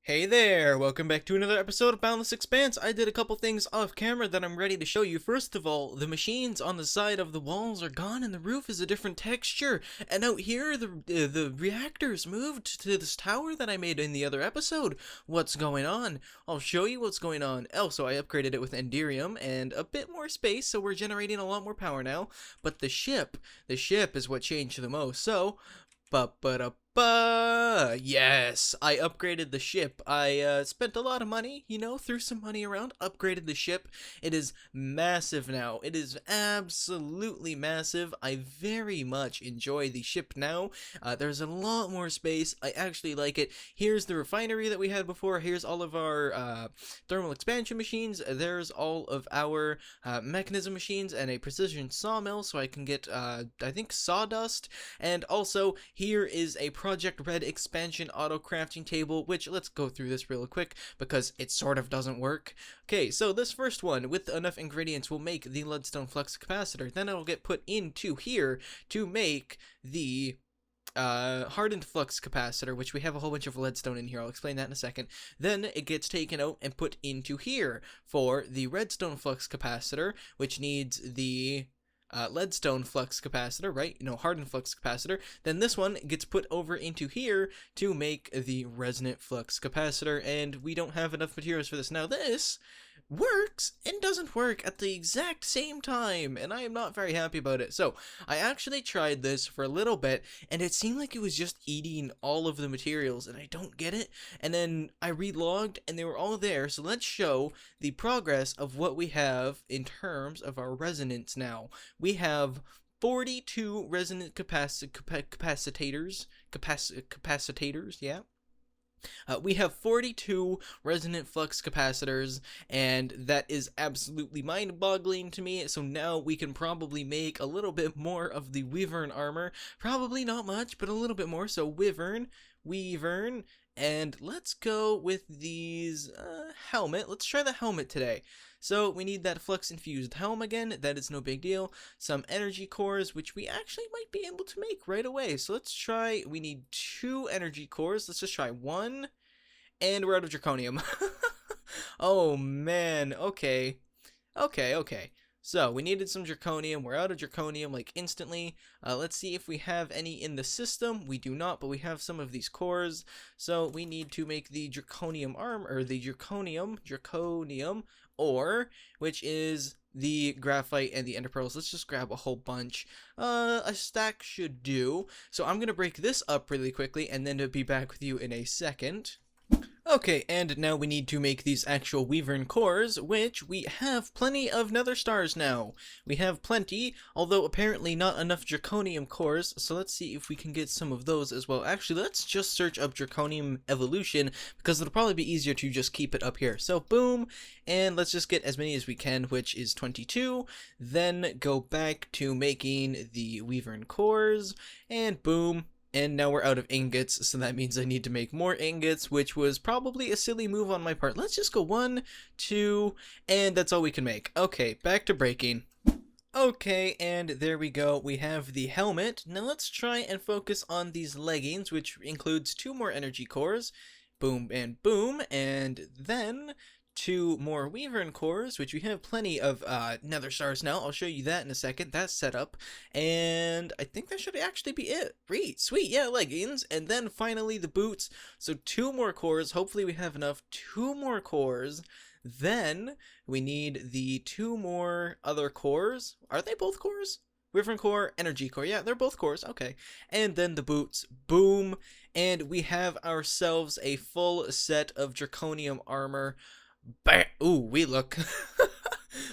Hey there, welcome back to another episode of Boundless Expanse. I did a couple things off camera that I'm ready to show you. First of all, the machines on the side of the walls are gone and the roof is a different texture. And out here, the reactors moved to this tower that I made in the other episode. What's going on? I'll show you what's going on. Also, I upgraded it with Enderium and a bit more space, so we're generating a lot more power now. But the ship is what changed the most. So, yes, I upgraded the ship. I spent a lot of money, threw some money around, upgraded the ship. It is massive now. It is absolutely massive. I very much enjoy the ship now. There's a lot more space. I actually like it. Here's the refinery that we had before. Here's all of our thermal expansion machines. There's all of our mechanism machines and a precision sawmill, so I can get, I think, sawdust. And also, here is a Project Red expansion auto crafting table, which let's go through this real quick because it sort of doesn't work. Okay, so this first one with enough ingredients will make the leadstone flux capacitor. Then it'll get put into here to make the hardened flux capacitor, which we have a whole bunch of leadstone in here. I'll explain that in a second. Then it gets taken out and put into here for the redstone flux capacitor, which needs the leadstone flux capacitor, right? Hardened flux capacitor. Then this one gets put over into here to make the resonant flux capacitor, and we don't have enough materials for this. Now this works and doesn't work at the exact same time, and I am not very happy about it. So I actually tried this for a little bit, and it seemed like it was just eating all of the materials, and I don't get it. And then I relogged, and they were all there. So let's show the progress of what we have in terms of our resonance now. We have 42 resonant capacitors, yeah. We have 42 resonant flux capacitors, and that is absolutely mind-boggling to me. So now we can probably make a little bit more of the Wyvern armor. Probably not much, but a little bit more. So Wyvern, and let's go with these helmet. Let's try the helmet today. So we need that flux infused helm again. That is no big deal. Some energy cores, which we actually might be able to make right away. So let's try. We need 2 energy cores. Let's just try 1, and we're out of Draconium. Oh man. Okay. So we needed some Draconium. We're out of Draconium like instantly. Let's see if we have any in the system. We do not, but we have some of these cores. So we need to make the Draconium arm, or the Draconium ore, which is the graphite and the ender pearls. Let's just grab a whole bunch. A stack should do. So I'm gonna break this up really quickly, and then to be back with you in a second. Okay, and now we need to make these actual Wyvern cores, which we have plenty of nether stars now. We have plenty, although apparently not enough Draconium cores, so let's see if we can get some of those as well. Actually, let's just search up Draconium evolution, because it'll probably be easier to just keep it up here. So boom, and let's just get as many as we can, which is 22, then go back to making the Wyvern cores, and boom. And now we're out of ingots, so that means I need to make more ingots, which was probably a silly move on my part. Let's just go 1, 2, and that's all we can make. Okay, back to breaking. Okay, and there we go. We have the helmet. Now let's try and focus on these leggings, which includes 2 more energy cores. Boom and boom, and then 2 more Wyvern cores, which we have plenty of nether stars now. I'll show you that in a second. That's set up, and I think that should actually be it. Sweet, yeah, leggings, and then finally the boots. So 2 more cores. Hopefully we have enough. 2 more cores. Then we need the 2 more other cores. Are they both cores? Wyvern core, energy core. Yeah, they're both cores. Okay. And then the boots. Boom. And we have ourselves a full set of Draconium armor. Ooh, we look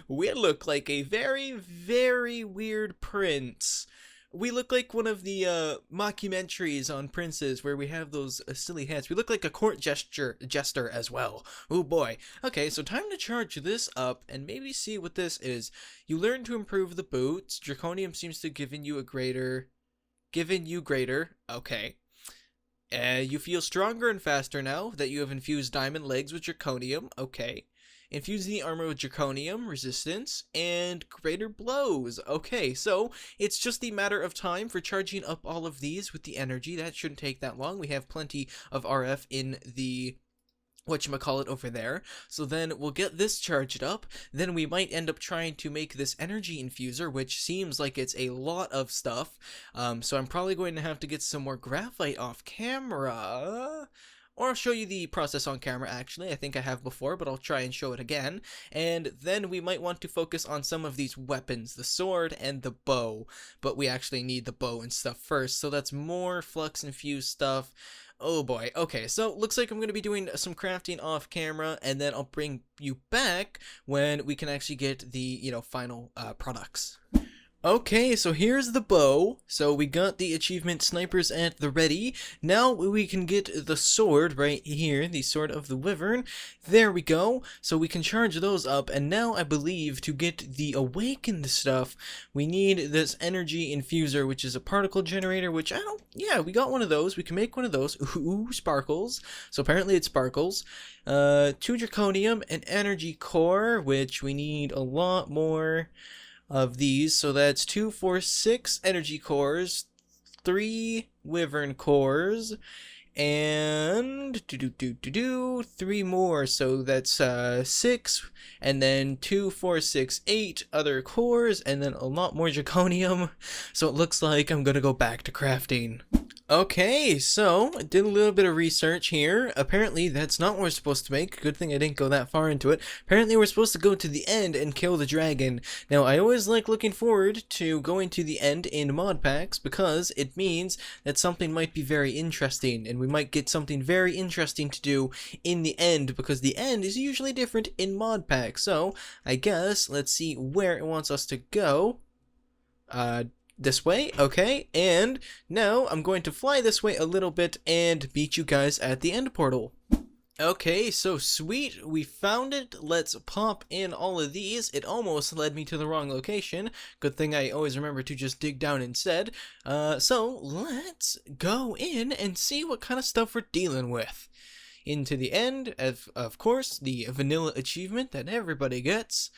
we look like a very, very weird prince. We look like one of the mockumentaries on princes where we have those silly hats. We look like a court jester as well. Oh boy. Okay, so time to charge this up and maybe see what this is. You learn to improve the boots. Draconium seems to giving you greater. Okay. You feel stronger and faster now that you have infused diamond legs with Draconium. Okay. Infuse the armor with Draconium, resistance, and greater blows. Okay, so it's just a matter of time for charging up all of these with the energy. That shouldn't take that long. We have plenty of RF in the whatchamacallit over there. So then we'll get this charged up. Then we might end up trying to make this energy infuser, which seems like it's a lot of stuff. So I'm probably going to have to get some more graphite off camera. Or I'll show you the process on camera, actually. I think I have before, but I'll try and show it again. And then we might want to focus on some of these weapons, the sword and the bow. But we actually need the bow and stuff first, so that's more flux infused stuff. Oh boy. Okay, so looks like I'm going to be doing some crafting off camera, and then I'll bring you back when we can actually get the, final products. Okay, so here's the bow. So we got the achievement Snipers at the Ready. Now we can get the sword right here, the Sword of the Wyvern. There we go. So we can charge those up, and now I believe to get the Awakened stuff, we need this Energy Infuser, which is a particle generator, which yeah, we got one of those. We can make one of those. Ooh, sparkles. So apparently it sparkles. 2 Draconium, an Energy Core, which we need a lot more of these, so that's 2, 4, 6 energy cores, 3 wyvern cores, and 3 more, so that's 6, and then 2, 4, 6, 8 other cores, and then a lot more draconium. So it looks like I'm gonna go back to crafting. Okay, so I did a little bit of research here. Apparently that's not what we're supposed to make. Good thing I didn't go that far into it. Apparently we're supposed to go to the end and kill the dragon. Now I always like looking forward to going to the end in mod packs because it means that something might be very interesting, and we might get something very interesting to do in the end, because the end is usually different in mod packs. So I guess let's see where it wants us to go. This way, okay, and now I'm going to fly this way a little bit and meet you guys at the end portal. Okay, so sweet, we found it. Let's pop in all of these. It almost led me to the wrong location. Good thing I always remember to just dig down instead. So let's go in and see what kind of stuff we're dealing with. Into the end, of course, the vanilla achievement that everybody gets.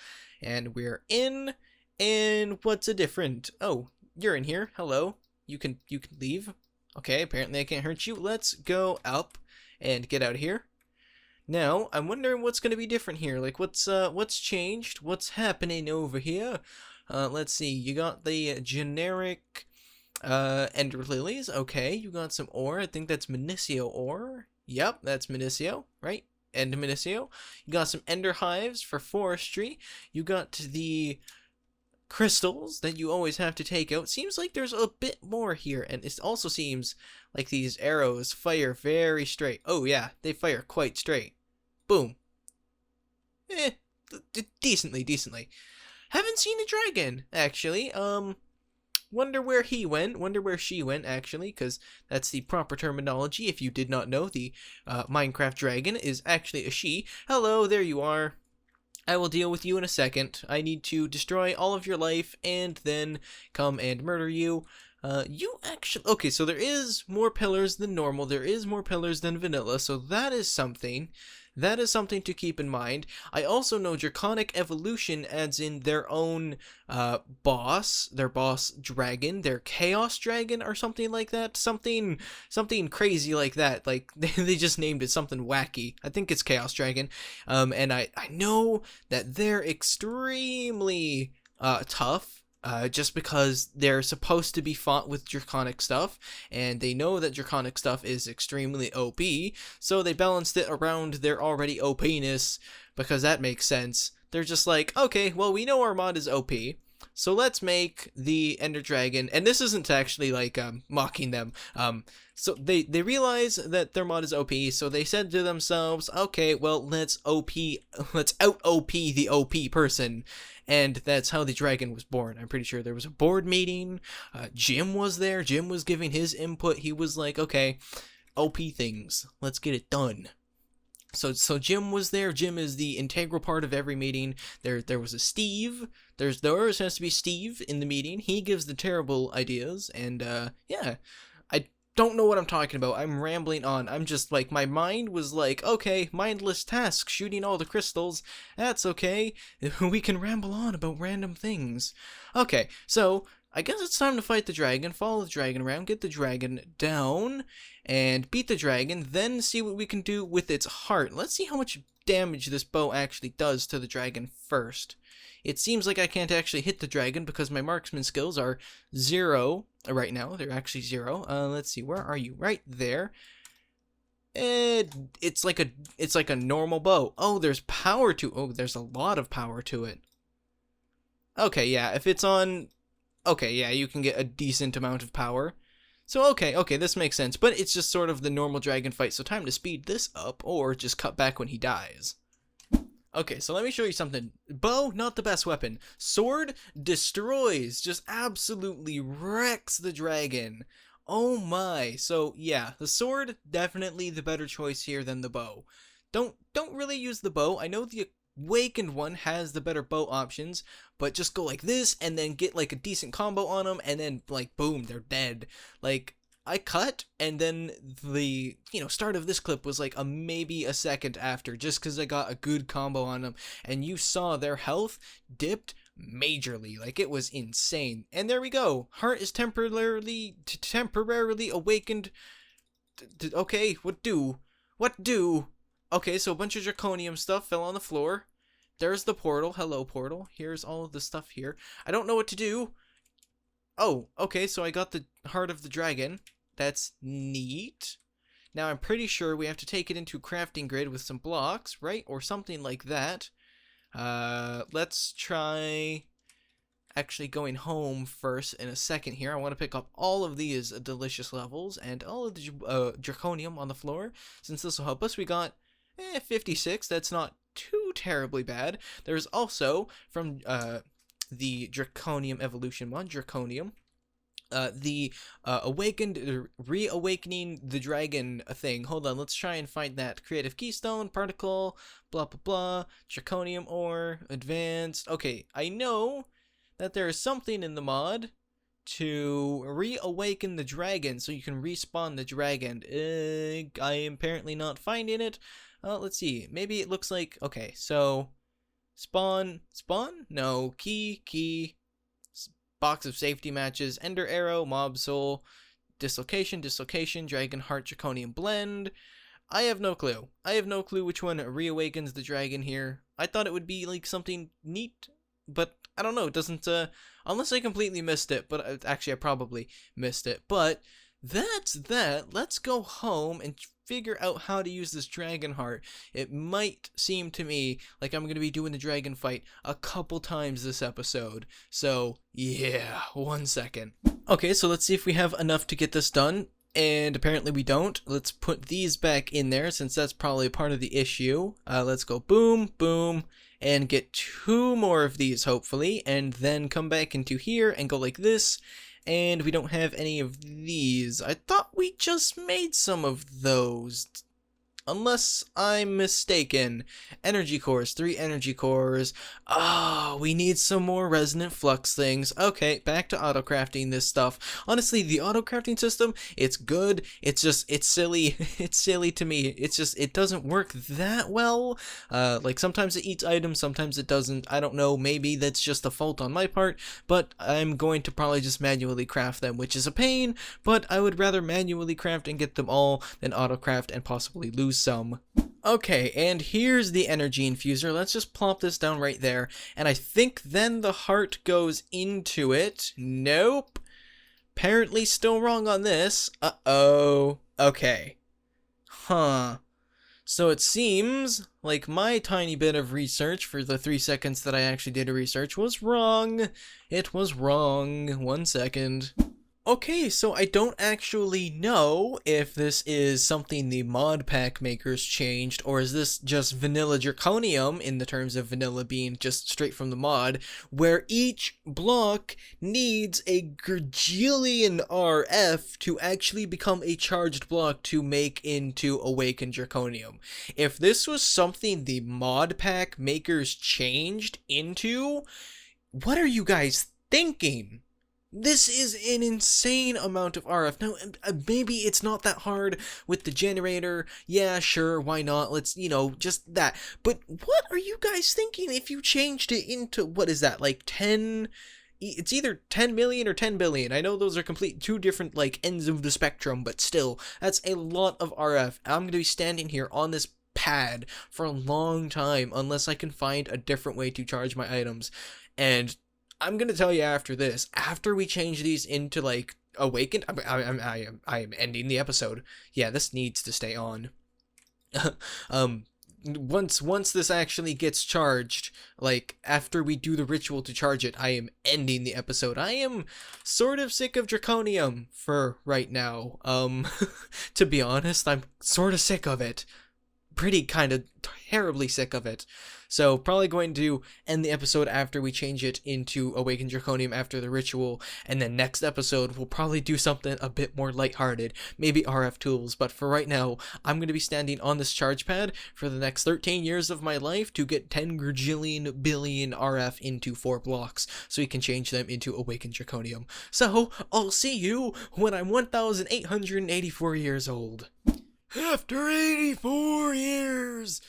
And we're in, and what's a different? Oh, you're in here. Hello. You can leave. Okay, apparently I can't hurt you. Let's go up and get out of here. Now, I'm wondering what's going to be different here. Like, what's changed? What's happening over here? Let's see. You got the generic ender lilies. Okay, you got some ore. I think that's Minicio ore. Yep, that's Minicio, right? And Minicio. You got some ender hives for forestry. You got the crystals that you always have to take out. Seems like there's a bit more here, and it also seems like these arrows fire very straight. Oh yeah, they fire quite straight. Boom. Decently. Haven't seen a dragon, actually. Wonder where he went, wonder where she went, actually, because that's the proper terminology. If you did not know, the Minecraft dragon is actually a she. Hello, there you are. I will deal with you in a second. I need to destroy all of your life and then come and murder you. You actually... Okay, so there is more pillars than normal. There is more pillars than vanilla, so that is something. That is something to keep in mind. I also know Draconic Evolution adds in their own boss, their boss dragon, their Chaos Dragon or something like that. Something crazy like that. Like, they just named it something wacky. I think it's Chaos Dragon. And I know that they're extremely tough. Just because they're supposed to be fought with draconic stuff, and they know that draconic stuff is extremely OP, so they balanced it around their already OP-ness, because that makes sense. They're just like, okay, well, we know our mod is OP, so let's make the Ender Dragon, and this isn't actually, like, mocking them, so they realize that their mod is OP, so they said to themselves, okay, well, let's out-OP the OP person. And that's how the dragon was born. I'm pretty sure there was a board meeting. Jim was there. Jim was giving his input. He was like, okay, OP things. Let's get it done. So Jim was there. Jim is the integral part of every meeting. There was a Steve. There always has to be Steve in the meeting. He gives the terrible ideas. And, yeah. I don't know what I'm talking about. I'm rambling on. I'm just like, my mind was like, okay, mindless task, shooting all the crystals. That's okay. We can ramble on about random things. Okay, so I guess it's time to fight the dragon, follow the dragon around, get the dragon down, and beat the dragon, then see what we can do with its heart. Let's see how much damage this bow actually does to the dragon first. It seems like I can't actually hit the dragon because my marksman skills are 0 right now. They're actually 0. Let's see, where are you? Right there. It's like a normal bow. Oh, there's power to. Oh, there's a lot of power to it. Okay, yeah, if it's on. Okay, yeah, you can get a decent amount of power. So okay, this makes sense. But it's just sort of the normal dragon fight. So time to speed this up, or just cut back when he dies. Okay, so let me show you something. Bow, not the best weapon. Sword, destroys, just absolutely wrecks the dragon. Oh my. So yeah, the sword, definitely the better choice here than the bow. Don't really use the bow. I know the awakened one has the better bow options, but just go like this and then get like a decent combo on them, and then like boom, they're dead. Like, I cut, and then the, start of this clip was like maybe a second after, just because I got a good combo on them, and you saw their health dipped majorly. Like, it was insane. And there we go. Heart is temporarily awakened. Okay, what do? Okay, so a bunch of Draconium stuff fell on the floor. There's the portal. Hello, portal. Here's all of the stuff here. I don't know what to do. Oh, okay, so I got the heart of the dragon. That's neat. Now I'm pretty sure we have to take it into a crafting grid with some blocks, right? Or something like that. Let's try actually going home first in a second here. I want to pick up all of these delicious levels and all of the Draconium on the floor. Since this will help us, we got 56. That's not too terribly bad. There's also, from the Draconium evolution mod, Draconium, the reawakening the dragon thing. Hold on, let's try and find that. Creative keystone, particle, blah blah blah, Draconium ore, advanced. Okay, I know that there is something in the mod to reawaken the dragon so you can respawn the dragon. I am apparently not finding it. Let's see, maybe it looks like, okay, so spawn, no, key, box of safety matches, ender arrow, mob soul, dislocation, dragon heart, Draconium blend. I have no clue. Which one reawakens the dragon here. I thought it would be like something neat, but I don't know. It doesn't, unless I completely missed it, but actually I probably missed it. But that's that. Let's go home and figure out how to use this dragon heart. It might seem to me like I'm going to be doing the dragon fight a couple times this episode. So yeah, 1 second. Okay, so let's see if we have enough to get this done. And apparently we don't. Let's put these back in there since that's probably a part of the issue. Let's go boom, boom, and get 2 more of these hopefully. And then come back into here and go like this. And we don't have any of these. I thought we just made some of those. Unless I'm mistaken. Energy cores, 3 energy cores. Oh, we need some more resonant flux things. Okay, back to auto-crafting this stuff. Honestly, the auto-crafting system, it's good. It's just, it's silly. It's silly to me. It's just, it doesn't work that well. Like, sometimes it eats items, sometimes it doesn't. I don't know, maybe that's just a fault on my part, but I'm going to probably just manually craft them, which is a pain, but I would rather manually craft and get them all than auto-craft and possibly lose some. Okay, and here's the energy infuser. Let's just plop this down right there, and I think then the heart goes into it. Nope. Apparently still wrong on this. Uh-oh. Okay. Huh. So it seems like my tiny bit of research for the 3 seconds that I actually did a research was wrong. It was wrong. 1 second. Okay, so I don't actually know if this is something the ModPack makers changed, or is this just vanilla Draconium, in the terms of vanilla being just straight from the mod, where each block needs a gajillion RF to actually become a charged block to make into Awakened Draconium. If this was something the ModPack makers changed into, what are you guys thinking? This is an insane amount of RF. Now, maybe it's not that hard with the generator. Yeah, sure, why not? Let's, just that. But what are you guys thinking if you changed it into, what is that, like 10 it's either 10 million or 10 billion. I know those are complete two different like ends of the spectrum, but still, that's a lot of RF. I'm going to be standing here on this pad for a long time unless I can find a different way to charge my items. And I'm going to tell you after this, after we change these into like awakened, I am ending the episode. Yeah, this needs to stay on. Once this actually gets charged, like after we do the ritual to charge it, I am ending the episode. I am sort of sick of Draconium for right now. To be honest, I'm sort of sick of it. Pretty kind of terribly sick of it. So probably going to end the episode after we change it into Awakened Draconium after the ritual, and then next episode we'll probably do something a bit more lighthearted, maybe RF tools, but for right now, I'm going to be standing on this charge pad for the next 13 years of my life to get 10 gajillion billion RF into 4 blocks, so we can change them into Awakened Draconium. So, I'll see you when I'm 1,884 years old. After 84 years,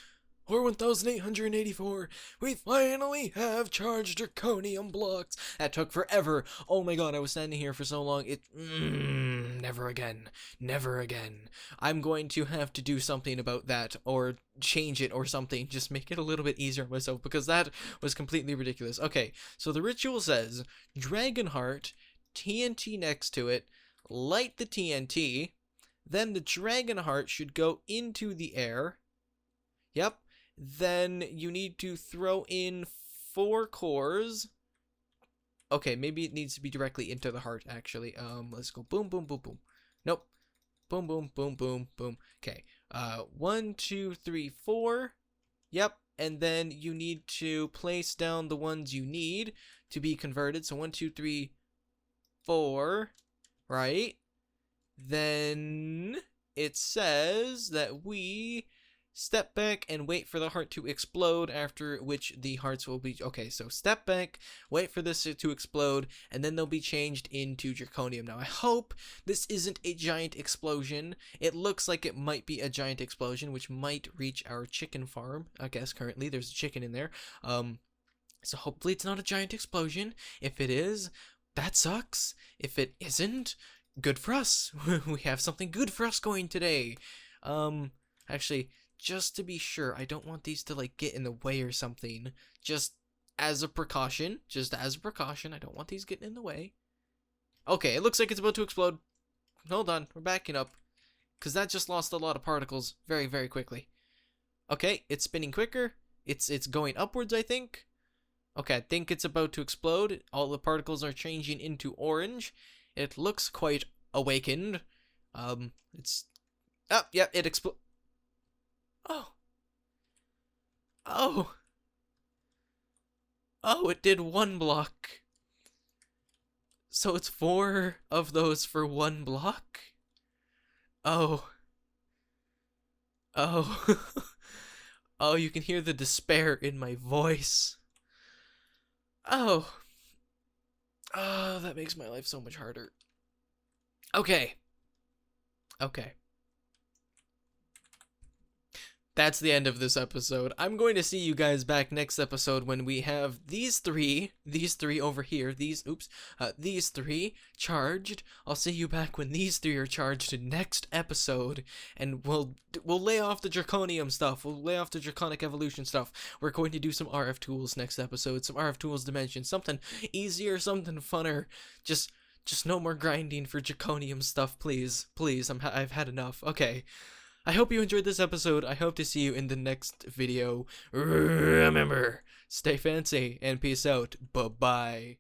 or 1,884, we finally have charged Draconium blocks. That took forever. Oh my god, I was standing here for so long. Never again. Never again. I'm going to have to do something about that, or change it or something. Just make it a little bit easier on myself, because that was completely ridiculous. Okay, so the ritual says, Dragon Heart, TNT next to it, light the TNT, then the Dragon Heart should go into the air. Yep. Then you need to throw in 4 cores. Okay, maybe it needs to be directly into the heart, actually. Let's go boom, boom, boom, boom. Nope. Boom, boom, boom, boom, boom. Okay. 1, 2, 3, 4. Yep. And then you need to place down the ones you need to be converted. So 1, 2, 3, 4. Right? Then it says that we step back and wait for the heart to explode, after which the hearts will be... Okay, so step back, wait for this to explode, and then they'll be changed into Draconium. Now, I hope this isn't a giant explosion. It looks like it might be a giant explosion, which might reach our chicken farm. I guess currently there's a chicken in there. So hopefully it's not a giant explosion. If it is, that sucks. If it isn't, good for us. We have something good for us going today. Actually, just to be sure, I don't want these to like get in the way or something. Just as a precaution, I don't want these getting in the way. Okay, it looks like it's about to explode. Hold on, we're backing up, because that just lost a lot of particles very, very quickly. Okay, it's spinning quicker. It's going upwards, I think. Okay, I think it's about to explode. All the particles are changing into orange. It looks quite awakened. It's... Oh, yeah, it exploded. Oh. Oh. Oh, it did 1 block. So it's 4 of those for 1 block? Oh. Oh. Oh, you can hear the despair in my voice. Oh. Oh, that makes my life so much harder. Okay. Okay. That's the end of this episode. I'm going to see you guys back next episode when we have these three over here, these 3 charged. I'll see you back when these 3 are charged next episode, and we'll lay off the Draconium stuff. We'll lay off the Draconic Evolution stuff. We're going to do some RF tools next episode, some RF tools dimension, something easier, something funner. Just no more grinding for Draconium stuff, please. Please, I've had enough. Okay. I hope you enjoyed this episode. I hope to see you in the next video. Remember, stay fancy and peace out. Bye-bye.